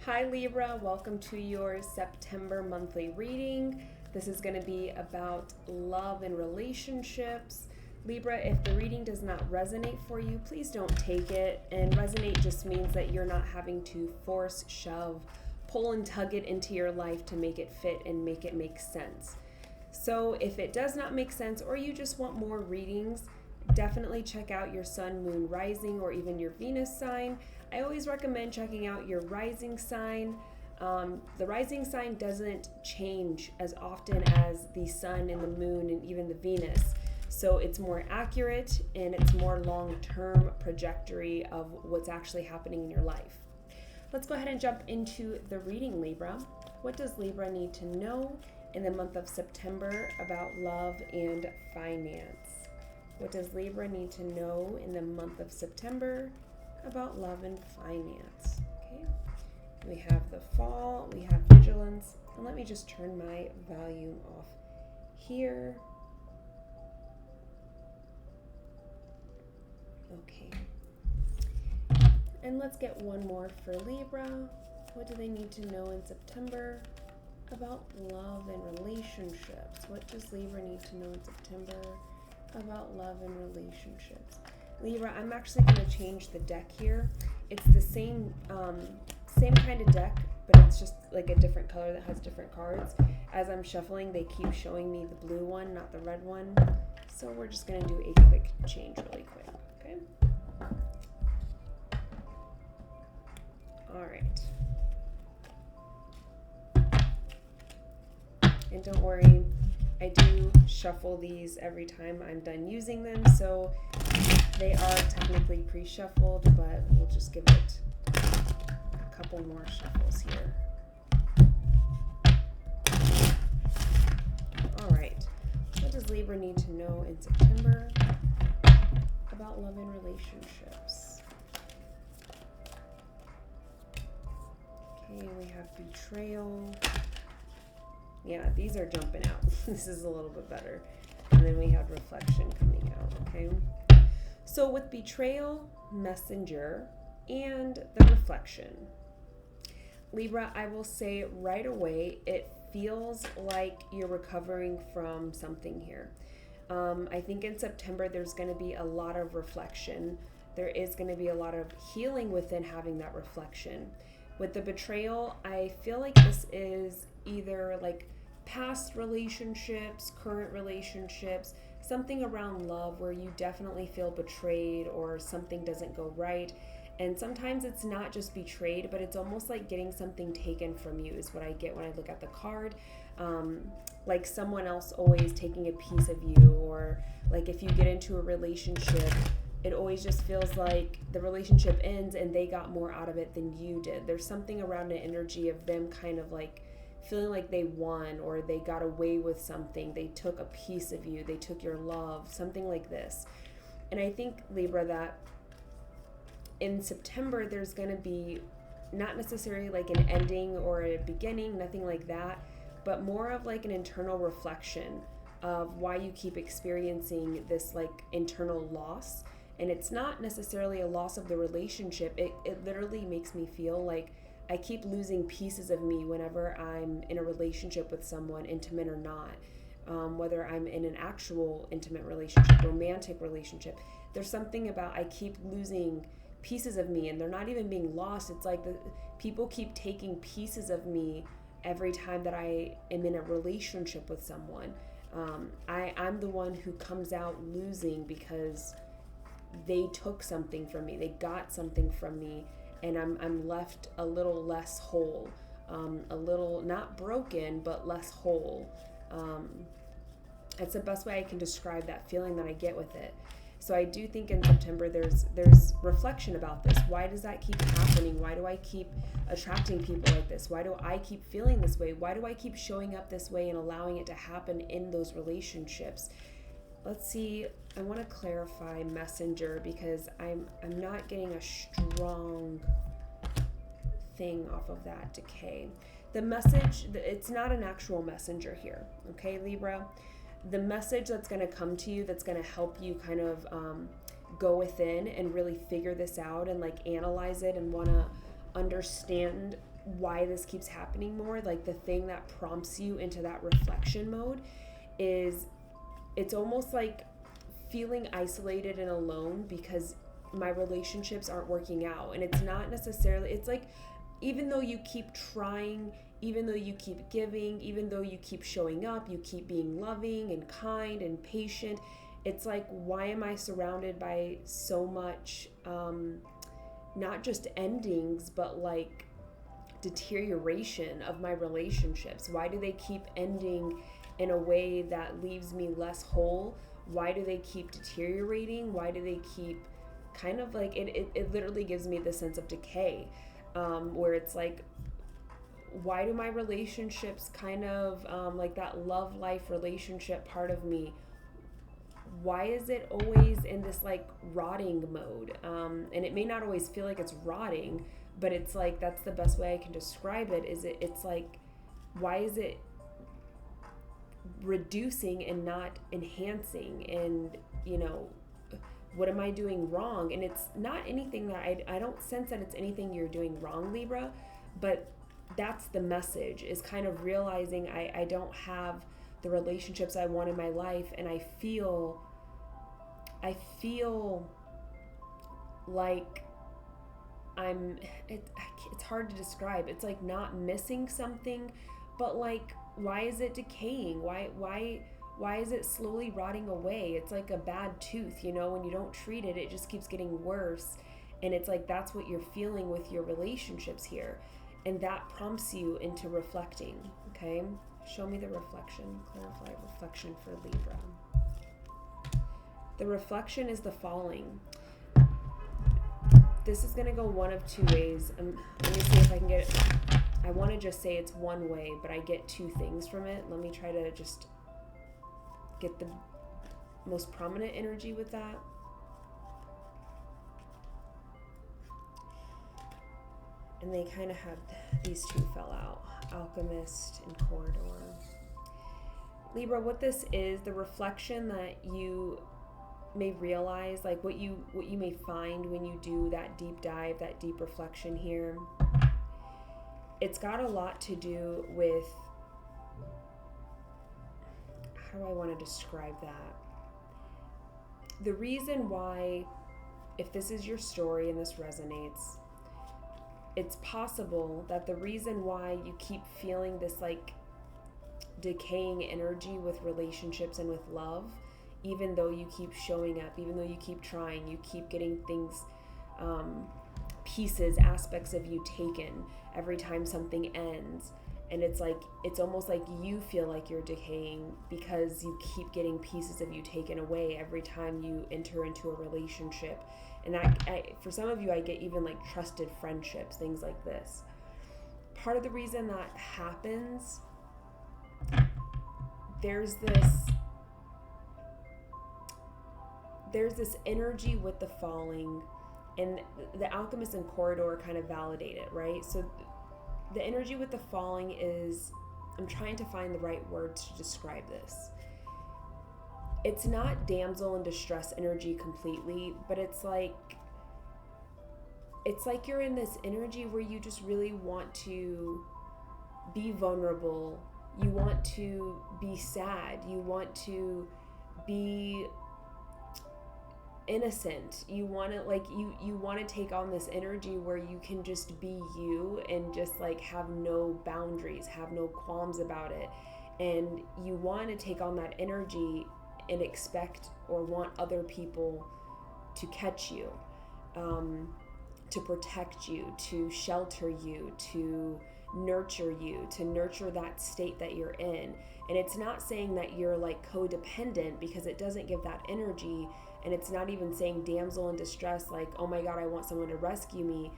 Hi Libra, welcome to your September monthly reading. This is going to be about love and relationships. Libra, if the reading does not resonate for you, please don't take it. And resonate just means that you're not having to force, shove, pull and tug it into your life to make it fit and make it make sense. So if it does not make sense or you just want more readings, definitely check out your sun, moon, rising, or even your Venus sign. I always recommend checking out your rising sign. The rising sign doesn't change as often as the sun and the moon and even the Venus. So it's more accurate and it's more long-term trajectory of what's actually happening in your life. Let's go ahead and jump into the reading, Libra. What does Libra need to know in the month of September about love and finance? What does Libra need to know in the month of September about love and finance? Okay, we have the fall, we have vigilance, and let me just turn my volume off here. Okay, and let's get one more for Libra. What do they need to know in September about love and relationships? What does Libra need to know in September about love and relationships? Libra, I'm actually going to change the deck here. It's the same kind of deck, but it's just like a different color that has different cards. As I'm shuffling, they keep showing me the blue one, not the red one. So we're just going to do a quick change really quick, okay? All right. And don't worry, I do shuffle these every time I'm done using them, so they are technically pre-shuffled, but we'll just give it a couple more shuffles here. All right, what does Libra need to know in September about love and relationships? Okay, we have betrayal. Yeah, these are jumping out. This is a little bit better. And then we have reflection coming out, okay? So with betrayal, messenger, and the reflection, Libra, I will say right away, it feels like you're recovering from something here. I think in September, there's going to be a lot of reflection. There is going to be a lot of healing within having that reflection. With the betrayal, I feel like this is either like past relationships, current relationships, something around love where you definitely feel betrayed or something doesn't go right. And sometimes it's not just betrayed, but it's almost like getting something taken from you is what I get when I look at the card. Like someone else always taking a piece of you, or like if you get into a relationship, it always just feels like the relationship ends and they got more out of it than you did. There's something around the energy of them kind of like feeling like they won or they got away with something. They took a piece of you. They took your love, something like this. And I think, Libra, that in September, there's going to be not necessarily like an ending or a beginning, nothing like that, but more of like an internal reflection of why you keep experiencing this like internal loss. And it's not necessarily a loss of the relationship. It literally makes me feel like I keep losing pieces of me whenever I'm in a relationship with someone, intimate or not. Whether I'm in an actual intimate relationship, romantic relationship, there's something about I keep losing pieces of me, and they're not even being lost. It's like people keep taking pieces of me every time that I am in a relationship with someone. I'm the one who comes out losing because they took something from me. They got something from me, and I'm left a little less whole, a little not broken, but less whole. It's the best way I can describe that feeling that I get with it. So I do think in September there's reflection about this. Why does that keep happening? Why do I keep attracting people like this? Why do I keep feeling this way? Why do I keep showing up this way and allowing it to happen in those relationships? Let's see, I want to clarify messenger because I'm not getting a strong thing off of that decay. The message, it's not an actual messenger here, okay, Libra? The message that's going to come to you, that's going to help you kind of go within and really figure this out and like analyze it and want to understand why this keeps happening more, like the thing that prompts you into that reflection mode is it's almost like feeling isolated and alone because my relationships aren't working out. And it's not necessarily, it's like, even though you keep trying, even though you keep giving, even though you keep showing up, you keep being loving and kind and patient, it's like, why am I surrounded by so much, not just endings, but like deterioration of my relationships? Why do they keep ending in a way that leaves me less whole? Why do they keep deteriorating? Why do they keep kind of like, it literally gives me the sense of decay, where it's like, why do my relationships kind of, like that love life relationship part of me, why is it always in this like rotting mode? And it may not always feel like it's rotting, but it's like, that's the best way I can describe it, is it's like, why is it reducing and not enhancing? And what am I doing wrong? And it's not anything that I don't sense that it's anything you're doing wrong, Libra, but that's the message, is kind of realizing I don't have the relationships I want in my life, and I feel like it's hard to describe. It's like not missing something, but like, why is it decaying? Why is it slowly rotting away? It's like a bad tooth, when you don't treat it, it just keeps getting worse. And it's like, that's what you're feeling with your relationships here. And that prompts you into reflecting, okay? Show me the reflection, clarify reflection for Libra. The reflection is the following. This is gonna go one of two ways. Let me see if I can get it. I wanna just say it's one way, but I get two things from it. Let me try to just get the most prominent energy with that. And they kind of had, these two fell out, Alchemist and Corridor. Libra, what this is, the reflection that you may realize, like what you may find when you do that deep dive, that deep reflection here, it's got a lot to do with, how do I want to describe that? The reason why, if this is your story and this resonates, it's possible that the reason why you keep feeling this like decaying energy with relationships and with love, even though you keep showing up, even though you keep trying, you keep getting things, pieces, aspects of you taken every time something ends. And it's like, it's almost like you feel like you're decaying because you keep getting pieces of you taken away every time you enter into a relationship. And for some of you, I get even like trusted friendships, things like this. Part of the reason that happens, there's this energy with the falling, and the Alchemist and Corridor kind of validate it, right? So the energy with the falling is, I'm trying to find the right words to describe this. It's not damsel in distress energy completely, but it's like you're in this energy where you just really want to be vulnerable. You want to be sad. You want to be innocent. You want to you want to take on this energy where you can just be you and just like have no boundaries, have no qualms about it. And you want to take on that energy and expect or want other people to catch you, to protect you, to shelter you, to nurture that state that you're in. And it's not saying that you're like codependent, because it doesn't give that energy. And it's not even saying damsel in distress, like, oh my God, I want someone to rescue me.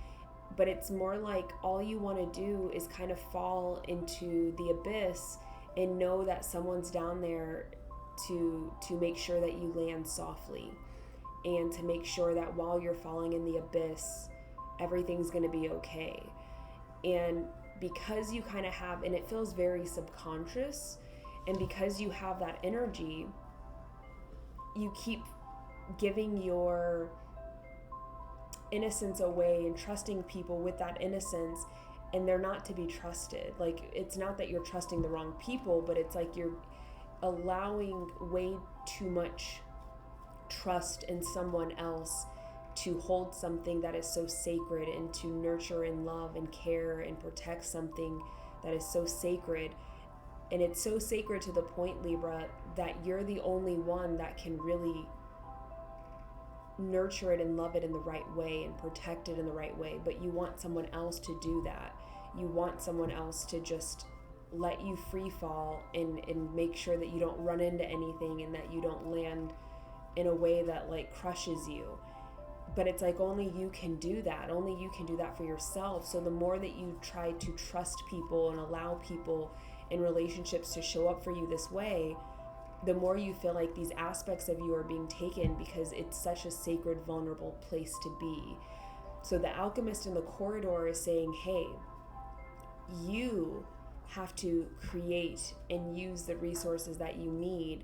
But it's more like all you want to do is kind of fall into the abyss and know that someone's down there to make sure that you land softly, and to make sure that while you're falling in the abyss, everything's going to be okay. And because you kind of have, and it feels very subconscious, and because you have that energy, you keep giving your innocence away and trusting people with that innocence. and they're not to be trusted. Like, it's not that you're trusting the wrong people, but it's like you're allowing way too much trust in someone else to hold something that is so sacred, and to nurture and love and care and protect something that is so sacred. And it's so sacred to the point, Libra, that you're the only one that can really nurture it and love it in the right way and protect it in the right way. But you want someone else to do that. You want someone else to just let you free fall and make sure that you don't run into anything, and that you don't land in a way that like crushes you. But it's like only you can do that. Only you can do that for yourself. So the more that you try to trust people and allow people in relationships to show up for you this way, the more you feel like these aspects of you are being taken, because it's such a sacred, vulnerable place to be. So the alchemist in the corridor is saying, hey, you have to create and use the resources that you need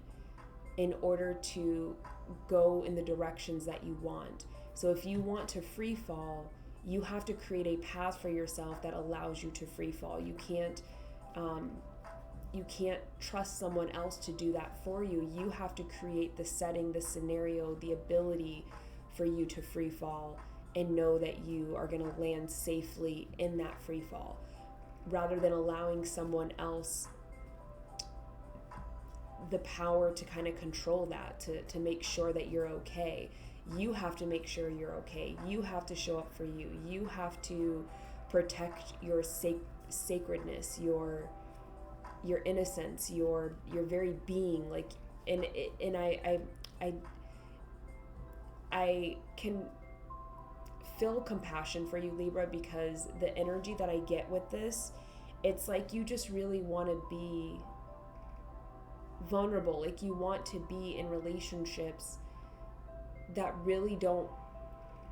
in order to go in the directions that you want. So if you want to free fall, you have to create a path for yourself that allows you to free fall. You can't trust someone else to do that for you. You have to create the setting, the scenario, the ability for you to free fall and know that you are going to land safely in that free fall, rather than allowing someone else the power to kind of control that, to make sure that you're okay. You have to make sure you're okay. You have to show up for you. You have to protect your sacredness, your innocence, your very being. Like, and I can feel compassion for you, Libra, because the energy that I get with this, it's like you just really want to be vulnerable. Like, you want to be in relationships that really don't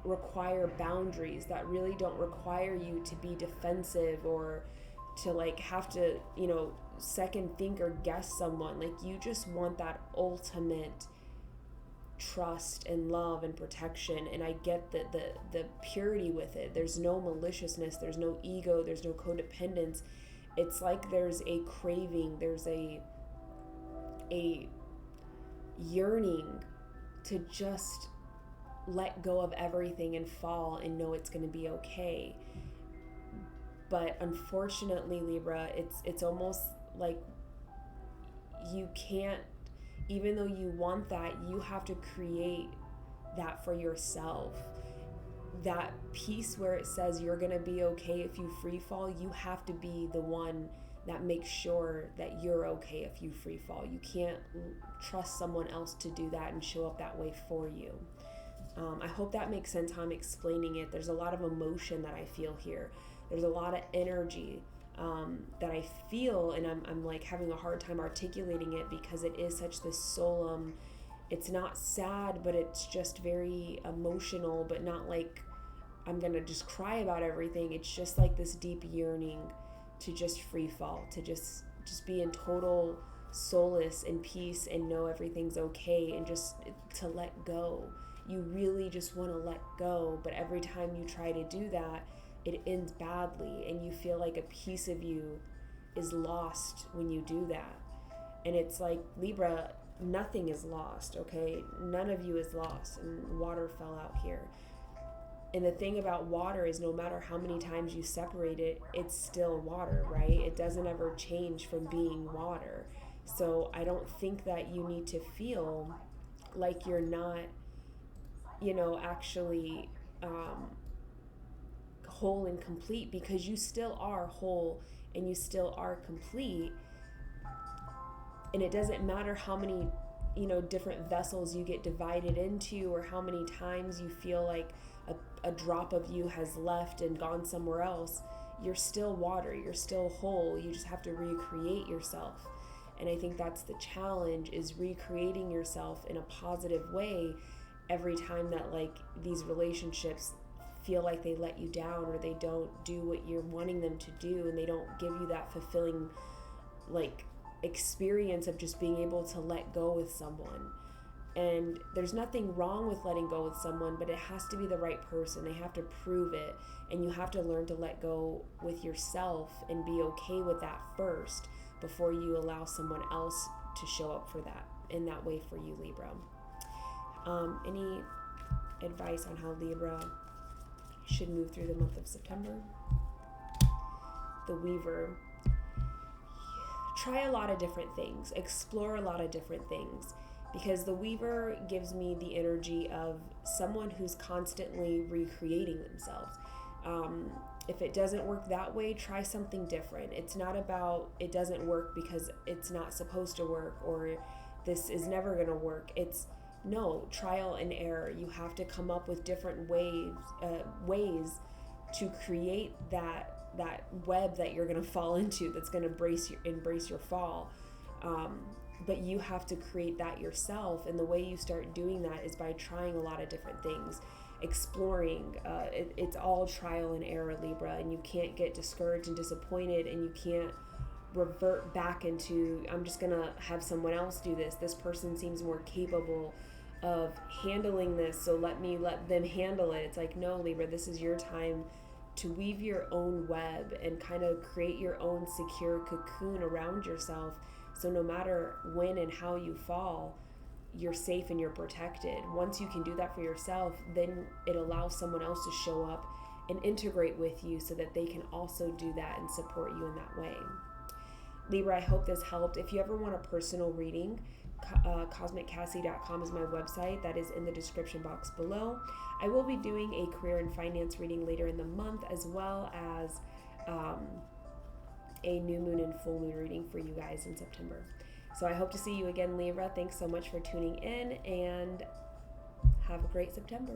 require boundaries, that really don't require you to be defensive or to like have to, second think or guess someone. Like, you just want that ultimate trust and love and protection. And I get the purity with it. There's no maliciousness, there's no ego, there's no codependence. It's like there's a craving, there's a yearning to just let go of everything and fall and know it's going to be okay. But unfortunately, Libra, it's almost like you can't, even though you want that, you have to create that for yourself. That piece where it says you're going to be okay if you free fall, you have to be the one that makes sure that you're okay if you free fall. You can't trust someone else to do that and show up that way for you. I hope that makes sense how I'm explaining it. There's a lot of emotion that I feel here. There's a lot of energy that I feel, and I'm like having a hard time articulating it because it is such this solemn, it's not sad, but it's just very emotional, but not like I'm gonna just cry about everything. It's just like this deep yearning to just free fall, to just be in total solace and peace and know everything's okay, and just to let go. You really just want to let go, but every time you try to do that, it ends badly, and you feel like a piece of you is lost when you do that. And it's like, Libra, nothing is lost, okay? None of you is lost, and water fell out here. And the thing about water is no matter how many times you separate it, it's still water, right? It doesn't ever change from being water. So I don't think that you need to feel like you're not, actually whole and complete, because you still are whole and you still are complete. And it doesn't matter how many, different vessels you get divided into, or how many times you feel like a drop of you has left and gone somewhere else. You're still water, you're still whole. You just have to recreate yourself. And I think that's the challenge, is recreating yourself in a positive way every time that like these relationships feel like they let you down, or they don't do what you're wanting them to do, and they don't give you that fulfilling like experience of just being able to let go with someone. And there's nothing wrong with letting go with someone, but it has to be the right person. They have to prove it, and you have to learn to let go with yourself and be okay with that first before you allow someone else to show up for that in that way for you, Libra. Any advice on how Libra should move through the month of September? The Weaver. Try a lot of different things. Explore a lot of different things. Because the Weaver gives me the energy of someone who's constantly recreating themselves. If it doesn't work that way, try something different. It's not about it doesn't work because it's not supposed to work or this is never going to work. It's no, trial and error. You have to come up with different ways to create that web that you're going to fall into that's going to embrace your fall. But you have to create that yourself, and the way you start doing that is by trying a lot of different things, exploring. It's all trial and error, Libra, and you can't get discouraged and disappointed, and you can't revert back into, I'm just gonna have someone else do this person seems more capable of handling this, so let them handle it. It's like, no, Libra, this is your time to weave your own web and kind of create your own secure cocoon around yourself. So no matter when and how you fall, you're safe and you're protected. Once you can do that for yourself, then it allows someone else to show up and integrate with you so that they can also do that and support you in that way. Libra, I hope this helped. If you ever want a personal reading, cosmiccassie.com is my website. That is in the description box below. I will be doing a career and finance reading later in the month, as well as a new moon and full moon reading for you guys in September. So I hope to see you again, Libra. Thanks so much for tuning in, and have a great September.